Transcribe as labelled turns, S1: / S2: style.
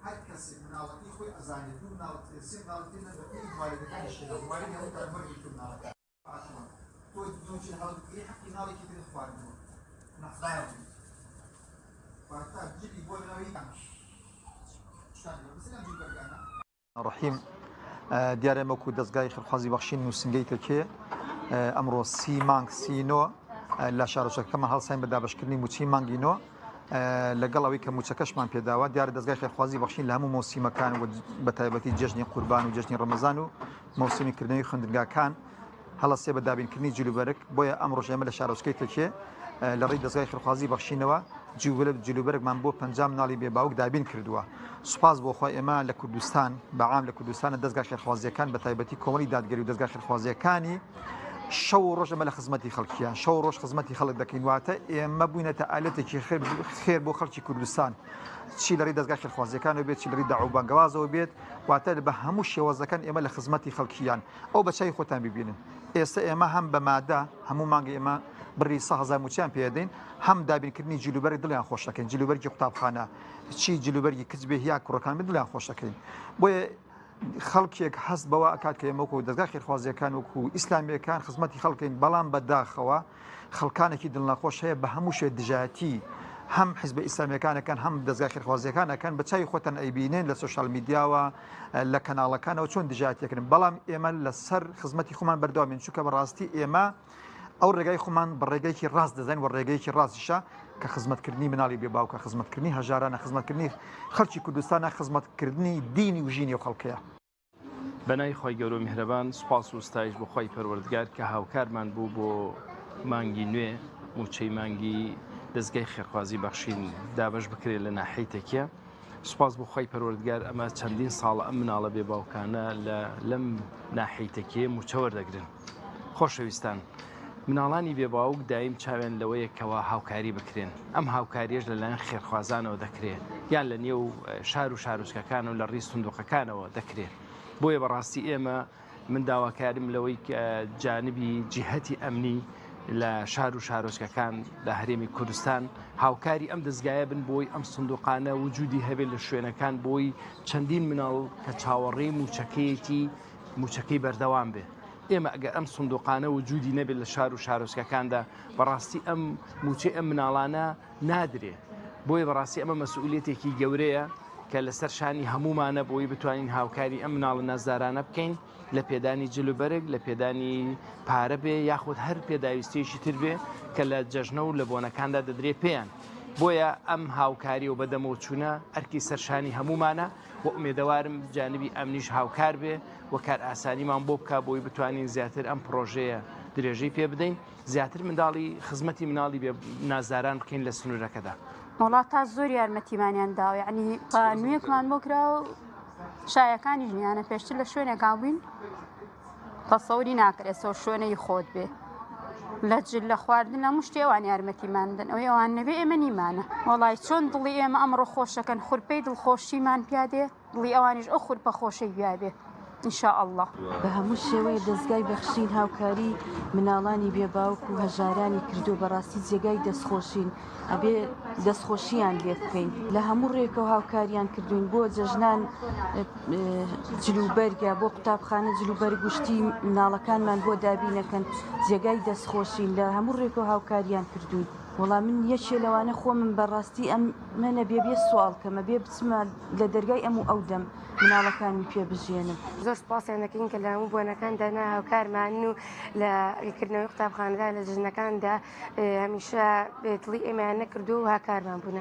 S1: هر کسی مناڵەتی خۆی ئەزانێت دوو مناڵەتی سێ مناڵەتی نەبێت مایلەکانی شێنە مایلەی هەمووی تو مناڵەکە تۆ دووچی هەڵگری حەقی ناڵێکی تر خواردنەوە نەخدایە واتە جلی بۆ لەوەی ڕەحیم دیارە مەکو دەستگای خەڵخوازی بەخشین نووسنگەی تەکێ ئەمڕۆ سی مانگ سینۆ لە شارۆچەکەمان هەڵساین بە دابەشکردنی موچی مانگینۆ لەگەڵ ئەوەی کە موچەکەشمان پێداوە دیارە دەستگای خێرخوازی بەخشین لە هەموو مۆسیمەکان و بە تایبەتی جەژنی قوربان و جەژنی ڕەمەزان و مۆسیمیکردنەوەی خوێندنگاکان هەڵەسێ بە دابینکردنی جلوبەرگ بۆیە ئەمڕۆژ ئێمە لە شارۆچکەی تەکێ لە ڕێی دەستگای خێرخوازی بەخشینەوە جلوبەرگمان بۆ 50 مناڵی بێباوک دابین کردووە. سوپاس بۆخوا ئێمە لە کوردستان بەعام لە کوردستانە دەستگای خێرخوازیەکان بە تایبەتی کۆمەڵی دادگەری و دەستگای خێرخوازیەکانی شەو ڕۆژ ئەمە لە خزمەتی خەڵکیان شەو ڕۆژ خزمەتی خەڵک دەکەین واتە ئێمە بووینەتە ئالەتێکی خێر بۆ خەڵکی کوردستان چی لەڕێی دەستگای خێرخوازیەکانەوە بێت چی لەڕێی داعو بانگەوازەوە بێت واتە بە هەموو شێوەزەکان ئێمە لە خزمەتی خەڵکیان ئەو بەچای خۆتان ببینن ئێستا ئێمە هەم بە مادە هەموو مانگە ئێمە بڕی 100,000 موچیان پێدەین هەم دابینکردنی جلوبەرگ دڵیان خۆش دەکەین جلوبەرگی قوتابخانە چی جلوبەرگی کچ بێ یا کوڕەکان دڵیان خۆش دەکەین بۆیە خەڵکێک هەست بەوە ئەکات کە ئێمە وەکو دەستگای خێرخوازیەکان وەکو ئیسلامیەکان خزمەتی خەڵکین بەڵام بەداخەوە خەڵکانێکی دڵنەخۆش هەیە بە هەموو شێ دژایەتی هەم حیزب ئیسلامیەکانەکان هەم دەستگای خێرخوازیەکانەکان بە چای خۆتان ئەیبینێن لە سوشال میدیاوە لە کەناڵەکانەوە چۆن دژایەتیەکردن بەڵام ئێمە لەسەر خزمەتی خۆمان بەردەوامین چونکە بەڕاستی ئێمە ئەو ڕێگای خۆمان بە ڕێگەیەکی ڕاست دەزانین و ڕێگەیەکی ڕاستیشە کە خزمەتکردنی مناڵی بێباوکە خزمەتکردنی هەژارانە خزمەتکردنی خەڵکی کوردستانە خزمەتکردنی دینی و ژینی و خەڵکەیە.
S2: بەنای خۆی گەورە و میهرەبان سوپاس و ستایش بۆ خۆی پەروەردگار کە هاوکارمان بوو بۆ مانگی نوێ موچەی مانگی دەستگای خێرخوازی بەخشین دابەش بکرێت لە ناحەی تەکیە سوپاس بۆ خۆی پەروەردگار ئەمە چەندین ساڵە ئەم مناڵە بێباوکانە لەم ناحەی تەکیە موچە وەردەگرن. خۆشەویستان مناڵانی بێباوک دایم چاوێن لەوەیە کەوا هاوکاری بکرێن ئەم هاوکاریش لەلایەن خێرخوازانەوە دەکرێت یان لە نێو شار و شارۆچکەکان و لە ڕیز سندوقەکانەوە دەکرێت بۆیە بەڕاستی ئێمە من داواکارم لەوەی جانبی جیهەتی ئەمنی لە شار و شارۆچکەکان لە هەرێمی کوردستان هاوکاری ئەم دەستگایە بن بۆی ئەم سندوقانە وجودی هەبێت لە شوێنەکان بۆی چەندین مناڵ کە چاوەڕێی موچەکەی بەردەوام بێ ئێمە ئەگەر ئەم سندوقانە وجودی نەبێت لە شار و شارۆچکەکاندا بەڕاستی ئەم موچەی ئەم مناڵانە نادرێت بۆیە بەڕاستی ئەمە مەسئولیەتێکی گەورەیە کە لەسەر شانی هەمومانە بۆی بتوانین هاوکاری ئەم مناڵە نازدارانە بکەین لە پێدانی جلوبەرگ لە پێدانی پارە بێ یاخود هەر پێداویستێکی تر بێ کە لە جەژنە و لە بۆنەکاندا دەدرێ پێیان بۆیە ئەم هاوکاری و بەدەمەوە چوونە ئەرکی سەرشانی هەمومانە و ئومێدەوارم جانبی ئەمنیش هاوکار بێ و کار ئاسانیمان بۆ بکە بۆی بتوانین زیاتر ئەم پرۆژەیە درێژەی پێ بدەین زیاتر منداڵی خزمەتی مناڵی نازداران بکەین لە سنوورەکەدا.
S3: وڵات تا زۆر یارمەتیمانیان داوە یعنی نوێکمان بۆ کرا و شایەکانی ژنیانە پێشتر لە شوێنێکا بووین تەسەوری ناکرێتەوە شوێنەی خۆت بێ لە جل لە خواردن لە مشتێوان یارمەتیماندن ئەوەی ئەوان نەبێ ئێمە نیمانە وەڵای چۆن دڵی ئێمە ئەمڕۆ خۆشەکەن خورپەی دڵخۆشیمان پیادێ دڵی ئەوانیش ئەو خورپە خۆشەی پیادێ ئینشاء الله
S4: بە هەموو شێوەیە دەستگای بەخشین هاوکاری مناڵانی بێباوک و هەژارانی کردو بەڕاستی جێگای دەستخۆشین ئەبێ دەستخۆشییان لێ بکەین لە هەموو ڕێکەوە هاوکاریان کردوین بۆ جەژنان جلوبەرگە بۆ قوتابخانە جلوبەرگ گشتی مناڵەکانمان بۆ دابینەکەن جێگای دەستخۆشین لە هەموو ڕێکەوە هاوکاریان کردوین وەڵام من یەکێ لەوانە خۆ من بەڕاستی ئەم منە بێ سوال کەمە بێ بچمە لە دەرگای ئەو دەم مناڵەکانی پێ بژێنم
S5: زۆر سپاسیان دەکەین کە لە هەموو بۆنەکاندا هاوکارمان و لە ڕێکردنەوەی قوتابخانەدا لە جژنەکاندا هەمیشە بێتڵی ئێمەیان نەکردو و هاکارمان بوون.